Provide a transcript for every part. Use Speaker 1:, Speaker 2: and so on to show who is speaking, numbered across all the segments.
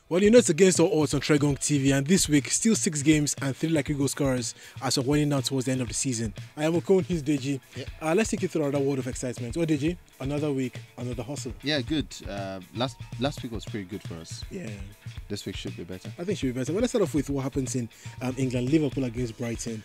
Speaker 1: Well, you know it's against all odds on Tregong TV, and this week, still 6 games and 3 likely goal scorers as we're winding down towards the end of the season. I am Okon, he's Deji.
Speaker 2: Yeah.
Speaker 1: Let's take you through another world of excitement. Oh, Deji, another week, another hustle.
Speaker 2: Yeah, good. Last week was pretty good for us.
Speaker 1: Yeah.
Speaker 2: This week should be better.
Speaker 1: I think it should be better. Well, let's start off with what happens in England. Liverpool against Brighton.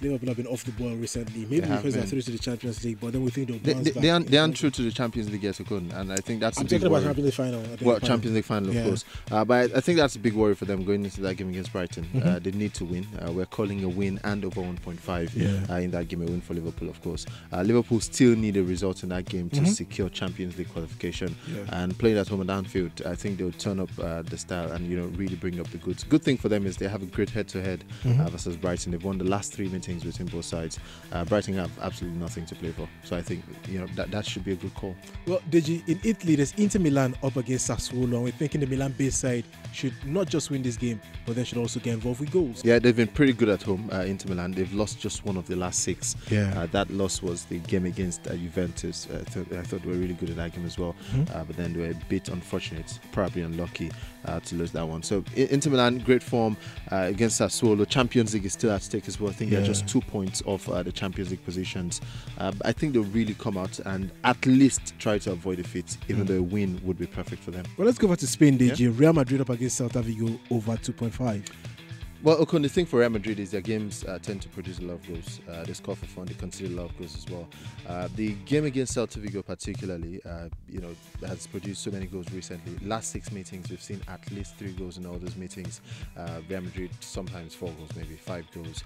Speaker 1: Liverpool have been off the ball recently, maybe because they're through to the Champions League, but then we think they'll bounce back.
Speaker 2: They aren't through to the Champions League yet, Okon, and I think that's
Speaker 1: I'm
Speaker 2: a big
Speaker 1: talking
Speaker 2: worry.
Speaker 1: about Champions League final.
Speaker 2: Well, Champions League final, of course. But I think that's a big worry for them going into that game against Brighton. They need to win. We're calling a win and over 1.5 in that game, a win for Liverpool, of course. Liverpool still need a result in that game to secure Champions League qualification. And playing at home at Anfield, I think they'll turn up the style and really bring up the goods. Good thing for them is they have a great head-to-head versus Brighton. They've won the last 3 meetings between both sides. Brighton have absolutely nothing to play for, so I think that should be a good call.
Speaker 1: Well, Deji, in Italy, there's Inter Milan up against Sassuolo, and we're thinking the Milan-based side should not just win this game, but they should also get involved with goals.
Speaker 2: Yeah, they've been pretty good at home. Inter Milan, they've lost just one of the last 6. That loss was the game against Juventus. I thought they were really good at that game as well, but then they were a bit unfortunate, probably unlucky to lose that one. So Inter Milan, great form against Sassuolo. Champions League is still at stake as well. I think they're just 2 points off the Champions League positions. I think they'll really come out and at least try to avoid defeat, even though a win would be perfect for them.
Speaker 1: Well, let's go over to Spain, Deji. Real Madrid up against Celta Vigo over 2.5.
Speaker 2: Well, Okon, the thing for Real Madrid is their games tend to produce a lot of goals. They score for fun. They concede a lot of goals as well. The game against Celta Vigo particularly, has produced so many goals recently. Last 6 meetings, we've seen at least 3 goals in all those meetings. Real Madrid, sometimes 4 goals, maybe 5 goals.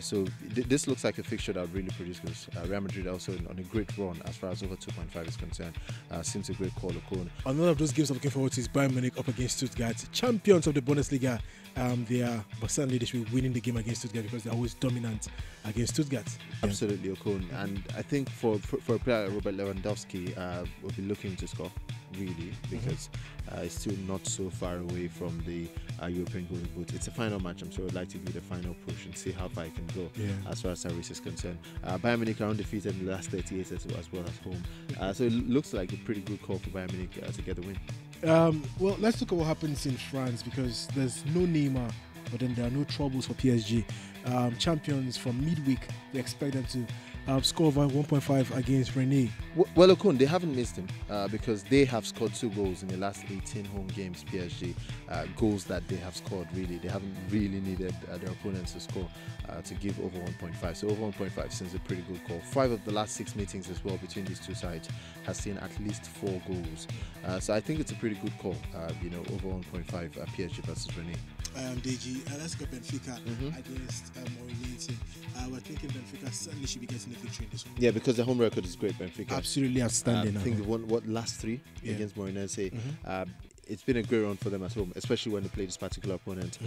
Speaker 2: So this looks like a fixture that would really produce goals. Real Madrid also on a great run as far as over 2.5 is concerned. Seems a great call, Okon.
Speaker 1: Another of those games I'm looking forward to is Bayern Munich up against Stuttgart, champions of the Bundesliga. But certainly they should be winning the game against Stuttgart because they're always dominant against Stuttgart.
Speaker 2: Absolutely, Okon. And I think for a player like Robert Lewandowski, we'll be looking to score, really, because it's still not so far away from the European Golden Boot. It's a final match. I'm sure I'd like to give it a final push and see how far it can go as far as that race is concerned. Bayern Munich are undefeated in the last 38 as well at home. So it looks like a pretty good call for Bayern Munich to get the win.
Speaker 1: Well, let's look at what happens in France because there's no Neymar, but then there are no troubles for PSG. Champions from midweek, they expect them to score over 1.5 against Rennes.
Speaker 2: Well, Okon, they haven't missed him because they have scored 2 goals in the last 18 home games, PSG. Goals that they have scored, really. They haven't really needed their opponents to score to give over 1.5. So over 1.5 seems a pretty good call. 5 of the last 6 meetings as well between these 2 sides has seen at least 4 goals. So I think it's a pretty good call, over 1.5 PSG versus Rennes.
Speaker 1: Deji, let's go Benfica against Morinese. We're thinking Benfica certainly should be getting a victory in this one.
Speaker 2: Yeah, because the home record is great, Benfica.
Speaker 1: Absolutely outstanding.
Speaker 2: I think they won last 3 against Morinese. It's been a great run for them at home, especially when they play this particular opponent.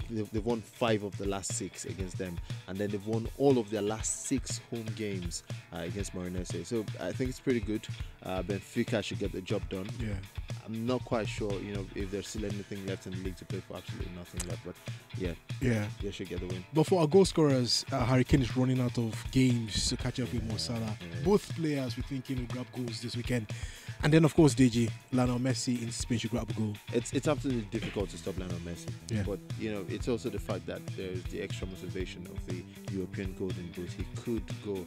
Speaker 2: They've won 5 of the last 6 against them, and then they've won all of their last 6 home games against Morinese. So I think it's pretty good. Benfica should get the job done. I'm not quite sure, if there's still anything left in the league to play for. Absolutely nothing left, but they should get the win.
Speaker 1: But for our goal scorers, Harry Kane is running out of games to catch up with Mo Salah. Both players we're thinking will grab goals this weekend. And then, of course, Deji, Lionel Messi in Spain should grab a goal.
Speaker 2: It's absolutely difficult to stop Lionel Messi. But, it's also the fact that there's the extra motivation of the European Golden Boot. He could go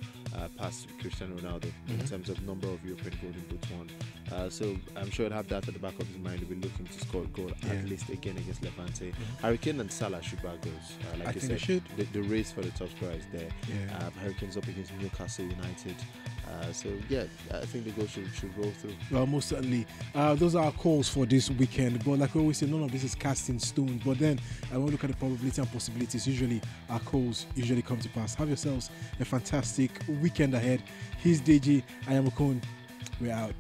Speaker 2: past Cristiano Ronaldo in terms of number of European Golden Boots won. So I'm sure he'll have that at the back of his mind. He'll be looking to score a goal at least again against Levante. Harry Kane and Salah should grab goals. Like I said, the race for the top scorer is there. Harry Kane's up against Newcastle United. I think the goal should roll through.
Speaker 1: Well, most certainly. Those are our calls for this weekend. But like we always say, none of this is cast in stone. But then, when we look at the probability and possibilities, usually our calls usually come to pass. Have yourselves a fantastic weekend ahead. He's Deji. I am Okon. We're out.